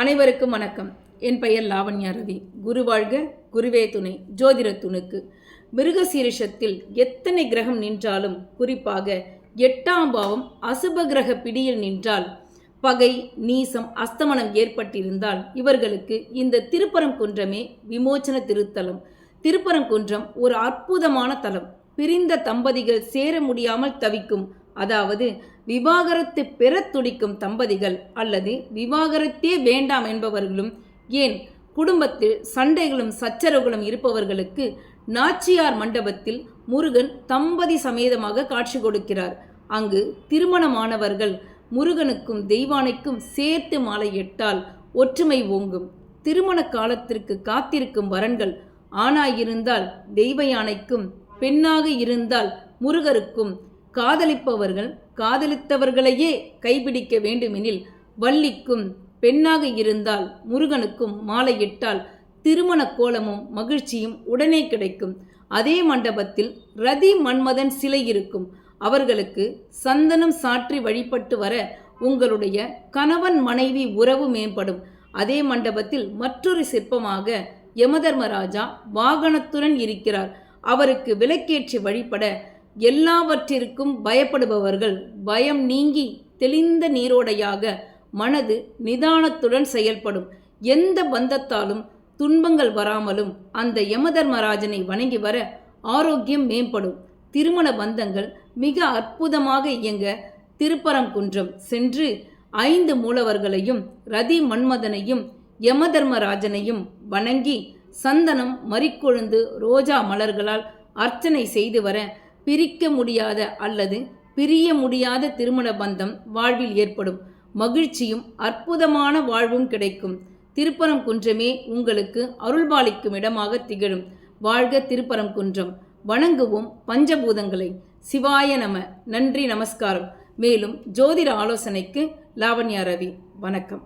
அனைவருக்கும் வணக்கம். என் பெயர் லாவண்யா ரவி. குரு வாழ்க, குருவே துணை. ஜோதிட துணுக்கு. மிருகசீரிஷத்தில் எத்தனை கிரகம் நின்றாலும், குறிப்பாக 8ஆம் பாவம் அசுப கிரக பிடியில் நின்றால், பகை, நீசம், அஸ்தமனம் ஏற்பட்டிருந்தால் இவர்களுக்கு இந்த திருப்பரங்குன்றமே விமோச்சன திருத்தலம். திருப்பரங்குன்றம் ஒரு அற்புதமான தலம். பிரிந்த தம்பதிகள் சேர முடியாமல் தவிக்கும், அதாவது விவாகரத்து பெற துடிக்கும் தம்பதிகள் அல்லது விவாகரத்தே வேண்டாம் என்பவர்களும், ஏன் குடும்பத்தில் சண்டைகளும் சச்சரவுகளும் இருப்பவர்களுக்கு நாச்சியார் மண்டபத்தில் முருகன் தம்பதி சமேதமாக காட்சி கொடுக்கிறார். அங்கு திருமணமானவர்கள் முருகனுக்கும் தெய்வானைக்கும் சேர்த்து மாலையிட்டால் ஒற்றுமை ஓங்கும். திருமண காலத்திற்கு காத்திருக்கும் வரன்கள் ஆணாயிருந்தால் தெய்வ யானைக்கும், பெண்ணாக இருந்தால் முருகருக்கும், காதலிப்பவர்கள் காதலித்தவர்களையே கைப்பிடிக்க வேண்டுமெனில் வள்ளிக்கும், பெண்ணாக இருந்தால் முருகனுக்கும் மாலையிட்டால் திருமண கோலமும் மகிழ்ச்சியும் உடனே கிடைக்கும். அதே மண்டபத்தில் ரதி மன்மதன் சிலை இருக்கும். அவர்களுக்கு சந்தனம் சாற்றி வழிபட்டு வர உங்களுடைய கணவன் மனைவி உறவு மேம்படும். அதே மண்டபத்தில் மற்றொரு சிற்பமாக யமதர்மராஜா வாகனத்துடன் இருக்கிறார். அவருக்கு விளக்கேற்றி வழிபட எல்லாவற்றிற்கும் பயப்படுபவர்கள் பயம் நீங்கி தெளிந்த நீரோடையாக மனது நிதானத்துடன் செயல்படும். எந்த பந்தத்தாலும் துன்பங்கள் வராமலும் அந்த யமதர்மராஜனை வணங்கி வர ஆரோக்கியம் மேம்படும். திருமண பந்தங்கள் மிக அற்புதமாக இயங்க திருப்பரங்குன்றம் சென்று 5 மூலவர்களையும் ரதி மன்மதனையும் யமதர்மராஜனையும் வணங்கி சந்தனம், மறிக்கொழுந்து, ரோஜா மலர்களால் அர்ச்சனை செய்து வர பிரிக்க முடியாத அல்லது பிரிய முடியாத திருமண பந்தம் வாழ்வில் ஏற்படும். மகிழ்ச்சியும் அற்புதமான வாழ்வும் கிடைக்கும். திருப்பரங்குன்றமே உங்களுக்கு அருள்பாலிக்கும் இடமாக திகழும். வாழ்க திருப்பரங்குன்றம். வணங்குவோம் பஞ்சபூதங்களை. சிவாய நம. நன்றி, நமஸ்காரம். மேலும் ஜோதிட ஆலோசனைக்கு லாவண்யா ரவி. வணக்கம்.